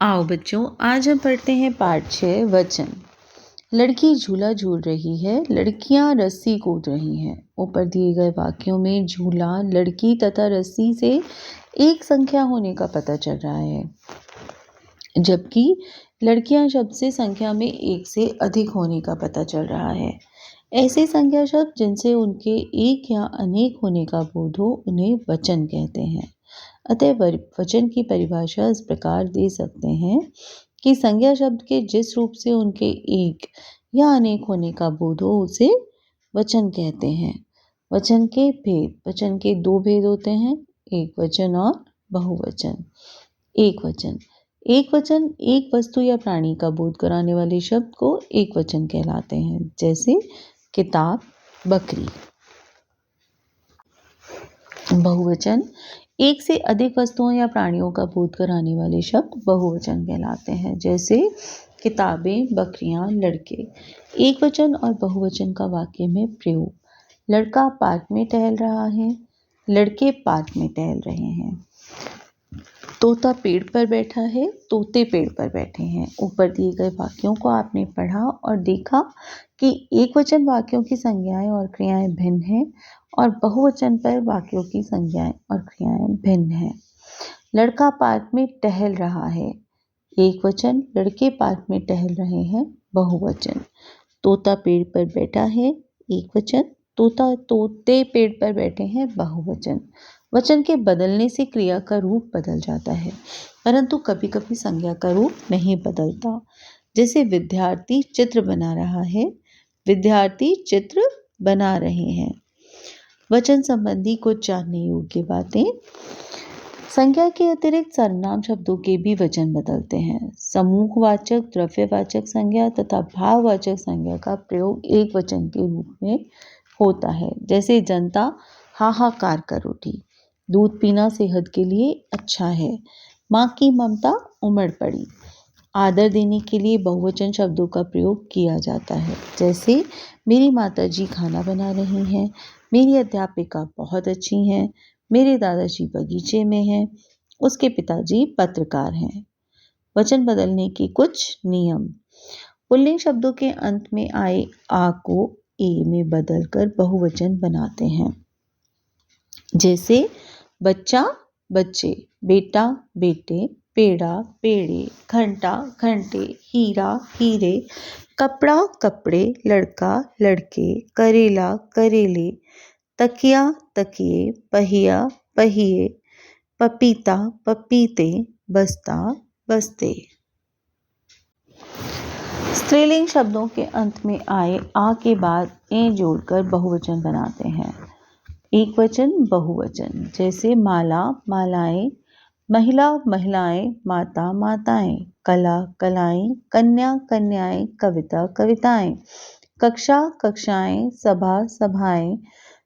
आओ बच्चों, आज हम पढ़ते हैं पाठ 6 वचन। लड़की झूला झूल रही है, लड़कियां रस्सी कूद रही हैं। ऊपर दिए गए वाक्यों में झूला, लड़की तथा रस्सी से एक संख्या होने का पता चल रहा है, जबकि लड़कियां शब्द से संख्या में एक से अधिक होने का पता चल रहा है। ऐसे संख्या शब्द जिनसे उनके एक या अनेक होने का बोध हो, उन्हें वचन कहते हैं। अतः वचन की परिभाषा इस प्रकार दे सकते हैं कि संज्ञा शब्द के जिस रूप से उनके एक या अनेक होने का बोध हो, उसे वचन कहते हैं। वचन के भेद। वचन के दो भेद होते हैं, एक वचन और बहुवचन। एक वचन एक वस्तु या प्राणी का बोध कराने वाले शब्द को एक वचन कहलाते हैं, जैसे किताब, बकरी। बहुवचन एक से अधिक वस्तुओं या प्राणियों का बोध कराने वाले शब्द बहुवचन कहलाते हैं, जैसे किताबें, बकरियां, लड़के। एक वचन और बहुवचन का वाक्य में प्रयोग। लड़का पार्क में टहल रहा है, लड़के पार्क में टहल रहे हैं। तोता पेड़ पर बैठा है, तोते पेड़ पर बैठे हैं। ऊपर दिए गए वाक्यों को आपने पढ़ा और देखा कि एक वचन वाक्यों की संज्ञाएं और क्रियाएं भिन्न हैं और बहुवचन पर वाक्यों की संज्ञाएं और क्रियाएं भिन्न हैं। लड़का पार्क में टहल रहा है, एक वचन। लड़के पार्क में टहल रहे हैं, बहुवचन। तोता पेड़ पर बैठा है, एक वचन। तोते पेड़ पर बैठे हैं, बहुवचन। वचन के बदलने से क्रिया का रूप बदल जाता है, परंतु कभी कभी संज्ञा का रूप नहीं बदलता। जैसे विद्यार्थी चित्र बना रहा है, विद्यार्थी चित्र बना रहे हैं। वचन संबंधी कुछ जानने योग्य बातें। संज्ञा के अतिरिक्त सर्वनाम शब्दों के भी वचन बदलते हैं। समूहवाचक, द्रव्यवाचक संज्ञा तथा भाववाचक संज्ञा का प्रयोग एक वचन के रूप में होता है, जैसे जनता हाहाकार कर उठी। दूध पीना सेहत के लिए अच्छा है। माँ की ममता उमड़ पड़ी। आदर देने के लिए बहुवचन शब्दों का प्रयोग किया जाता है, जैसे मेरी माताजी खाना बना रही हैं, मेरी अध्यापिका बहुत अच्छी हैं, मेरे दादाजी बगीचे में हैं, उसके पिताजी पत्रकार हैं। वचन बदलने के कुछ नियम। पुल्लिंग शब्दों के अंत में आए आ को ए में बदलकर बहुवचन बनाते हैं, जैसे बच्चा, बच्चे, बेटा, बेटे, पेड़ा, पेड़े, घंटा, घंटे, हीरा, हीरे, कपड़ा, कपड़े, लड़का, लड़के, करेला, करेले, तकिया, तकिए, पहिया, पहिए, पपीता, पपीते, बस्ता, बस्ते। स्त्रीलिंग शब्दों के अंत में आए आ के बाद ए जोड़कर बहुवचन बनाते हैं। एक वचन, बहुवचन, जैसे माला, मालाएं, महिला, महिलाएं, माता, माताएं, कला, कलाएं, कन्या, कन्याएं, कविता, कविताएं, कक्षा, कक्षाएं, सभा, सभाएं,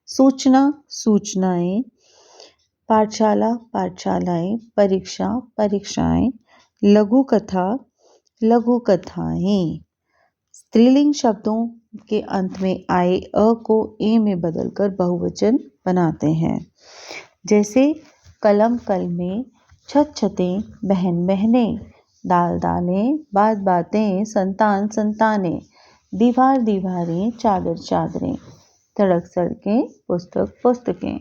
सूचना, सूचनाएं, पाठशाला, पाठशालाएं, परीक्षा, परीक्षाएं, लघु कथा, लघु कथाएं। स्त्रीलिंग शब्दों के अंत में आए अ को ए में बदलकर बहुवचन बनाते हैं, जैसे कलम, कलमें, छत, छतें, बहन, बहनें, दाल, दालें, बात, बातें, संतान, संतानें, दीवार, दीवारें, चादर, चादरें, सड़क, सड़कें, पुस्तक, पुस्तकें।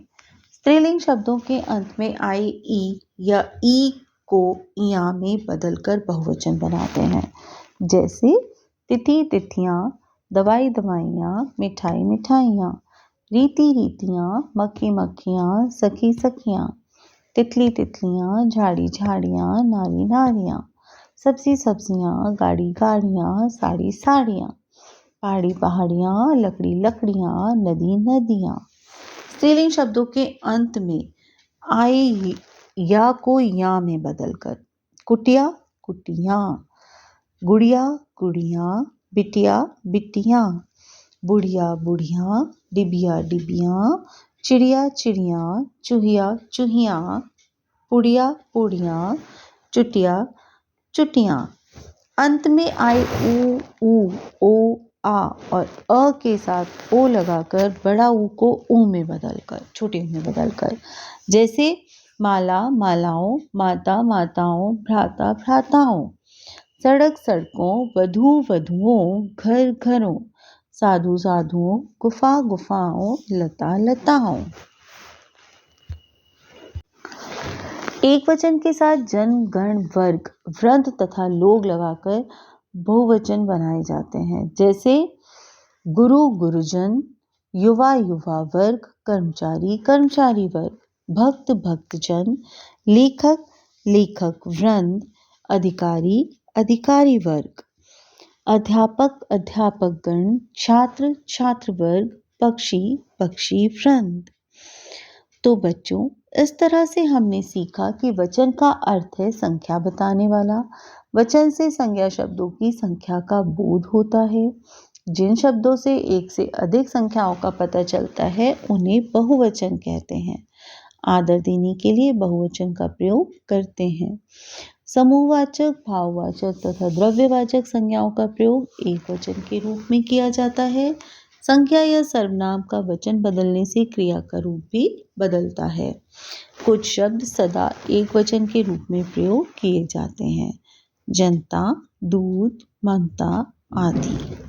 स्त्रीलिंग शब्दों के अंत में आए ई या ई को इया में बदलकर बहुवचन बनाते हैं, जैसे तिथि, तिथियां, दवाई, दवाइयाँ, मिठाई, मिठाइयाँ, रीति, रीतियाँ, मक्खी, मक्खियाँ, सखी, सखियाँ, तितली, तितलियाँ, झाड़ी, झाड़ियाँ, नारी, नारियाँ, सब्जी, सब्जियाँ, गाड़ी, गाड़ियाँ, साड़ी, साड़ियाँ, पहाड़ी, पहाड़ियाँ, लकड़ी, लकड़ियाँ, नदी, नदियाँ। स्त्रीलिंग शब्दों के अंत में आए या को या में बदलकर कुटिया, कुटियाँ, गुड़िया, गुड़ियाँ, बिटिया, बिटियाँ, बुढ़िया, बुढ़ियाँ, डिबिया, डिबियाँ, चिड़िया, चिड़ियाँ, चूहिया, चूहियाँ, पुड़िया, पुड़ियाँ, चुटिया, चुटियाँ। अंत में आए ऊ, ओ, आ और अ के साथ ओ लगाकर बड़ा ऊ को ऊ में बदलकर, छोटे ऊ में बदलकर, जैसे माला मालाओं, माता माताओं, भ्राता भ्राताओं। सड़क सड़कों, वधु वधुओं, घर घरों, साधु साधुओं, गुफा गुफाओं, लता लताओं। एक वचन के साथ जन गण वर्ग वृंद तथा लोग लगाकर बहुवचन बनाए जाते हैं, जैसे गुरु गुरुजन, युवा युवा वर्ग, कर्मचारी कर्मचारी वर्ग, भक्त भक्तजन, लेखक लेखक वृंद, अधिकारी अधिकारी वर्ग, अध्यापक अध्यापक गण, छात्र छात्र वर्ग, पक्षी पक्षी वृंद। तो बच्चों, इस तरह से हमने सीखा कि वचन का अर्थ है संख्या बताने वाला। वचन से संज्ञा शब्दों की संख्या का बोध होता है। जिन शब्दों से एक से अधिक संख्याओं का पता चलता है उन्हें बहुवचन कहते हैं। आदर देने के लिए बहुवचन का प्रयोग करते हैं। समूहवाचक, भाववाचक तथा द्रव्यवाचक संज्ञाओं का प्रयोग एक वचन के रूप में किया जाता है। संज्ञा या सर्वनाम का वचन बदलने से क्रिया का रूप भी बदलता है। कुछ शब्द सदा एक वचन के रूप में प्रयोग किए जाते हैं। जनता, दूध, ममता आदि।